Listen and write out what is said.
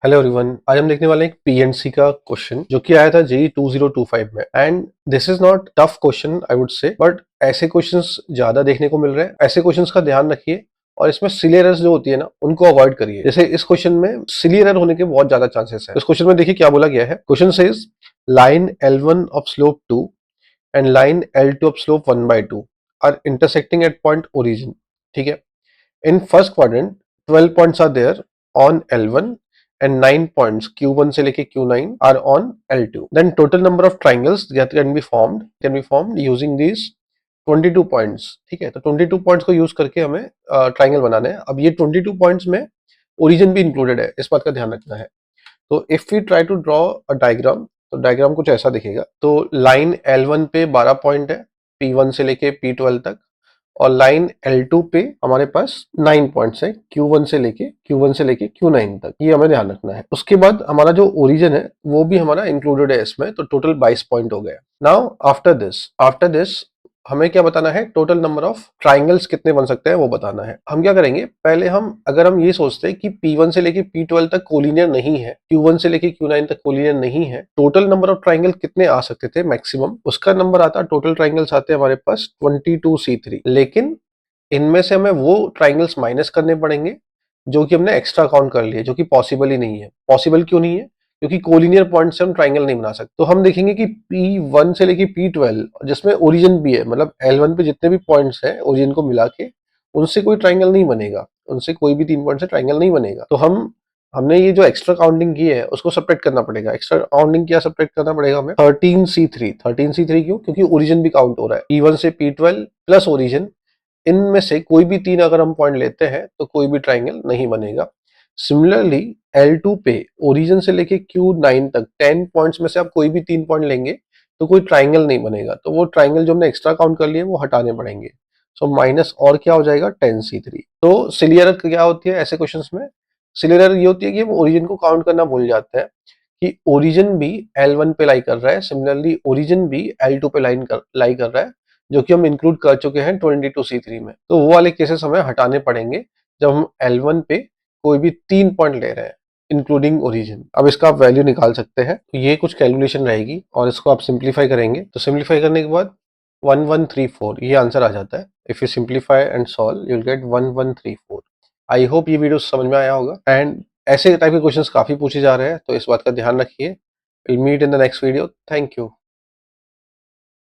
Hello everyone, आज हम देखने वाले हैं एक पीएनसी का क्वेश्चन जो कि आया था जेई 2025 में। And this is not tough question I would say, but ऐसे क्वेश्चंस ज्यादा देखने को मिल रहे हैं। ऐसे क्वेश्चंस का ध्यान रखिए और इसमें सिली एरर्स जो होती है ना उनको अवॉइड करिए। जैसे इस क्वेश्चन में सिली एरर होने के बहुत ज्यादा चांसेस है। इस क्वेश्चन में देखिए क्या बोला गया है। Question says line L1 of slope 2 and line L2 of slope 1/2 are intersecting at point origin. ठीक है। In first quadrant, 12 points are there on L1 and 9 points Q1 से लेके Q9 are on L2. Then total number of triangles that can be formed using these 22 points. ठीक है, तो 22 points को use करके हमें ट्राइंगल बनाना है। अब ये 22 points में ओरिजिन भी इंक्लूडेड है, इस बात का ध्यान रखना है। तो if we try to draw a diagram, तो डायग्राम कुछ ऐसा दिखेगा। तो लाइन L1 पे 12 पॉइंट है, P1 से लेके P12 तक, और लाइन L2 पे हमारे पास 9 पॉइंट्स है, Q1 से लेके Q9 तक। ये हमें ध्यान रखना है। उसके बाद हमारा जो ओरिजिन है वो भी हमारा इंक्लूडेड है इसमें, तो टोटल 22 पॉइंट हो गया। नाउ आफ्टर दिस हमें क्या बताना है, टोटल नंबर ऑफ ट्राइंगल्स कितने बन सकते हैं वो बताना है। हम क्या करेंगे, पहले अगर हम ये सोचते हैं कि P1 से लेके P12 तक कोलिनियर नहीं है, Q1 से लेके Q9 तक कोलिनियर नहीं है, टोटल नंबर ऑफ ट्राइंगल कितने आ सकते थे मैक्सिमम, उसका नंबर आता, टोटल ट्राइंगल्स आते हैं हमारे पास 22C3। लेकिन इनमें से हमें वो ट्राइंगल्स माइनस करने पड़ेंगे जो कि हमने एक्स्ट्रा काउंट कर लिए, जो कि पॉसिबल ही नहीं है। पॉसिबल क्यों नहीं है? क्योंकि कोलिनियर पॉइंट से हम ट्राइंगल नहीं बना सकते। तो हम देखेंगे कि P1 से लेके P12 जिसमें ओरिजिन भी है, मतलब L1 पे जितने भी पॉइंट्स हैं ओरिजिन को मिला के, उनसे कोई ट्राइंगल नहीं बनेगा, उनसे कोई भी 3 पॉइंट से ट्राइंगल नहीं बनेगा। तो हमने ये जो एक्स्ट्रा काउंटिंग की है उसको सब्ट्रैक्ट करना पड़ेगा। एक्स्ट्रा काउंटिंग क्या सब्ट्रैक्ट करना पड़ेगा हमें? 13C3 क्यों? क्योंकि ओरिजिन भी काउंट हो रहा है। P1 से P12 प्लस ओरिजिन, इनमें से कोई भी 3 अगर हम पॉइंट लेते हैं तो कोई भी ट्राइंगल नहीं बनेगा। सिमिलरली L2 पे ओरिजिन से लेके Q9 तक 10 पॉइंट्स में से आप कोई भी 3 पॉइंट लेंगे तो कोई ट्राइंगल नहीं बनेगा। तो वो ट्राइंगल जो हमने एक्स्ट्रा काउंट कर लिए वो हटाने पड़ेंगे। सो माइनस और क्या हो जाएगा, 10C3। तो सिली एरर क्या होती है ऐसे क्वेश्चंस में? सिली एरर ये होती है कि हम ओरिजिन को काउंट करना भूल जाते हैं कि ओरिजिन भी L1 पे लाई कर रहा है, सिमिलरली ओरिजिन भी L2 पे लाई कर रहा है, जो कि हम इंक्लूड कर चुके हैं 22C3 में। तो वो वाले केसेस हमें हटाने पड़ेंगे जब हम L1 पे कोई भी 3 पॉइंट ले रहे हैं इंक्लूडिंग ओरिजिन। अब इसका आप वैल्यू निकाल सकते हैं। तो ये कुछ कैलकुलेशन रहेगी और इसको आप सिंप्लीफाई करेंगे, तो सिंप्लीफाई करने के बाद 1134 ये आंसर आ जाता है। If you simplify and solve you will get 1134। I hope ये वीडियो समझ में आया होगा। एंड ऐसे टाइप के क्वेश्चंस काफी पूछे जा रहे हैं, तो इस बात का ध्यान रखिए। Will meet in the next video. Thank you.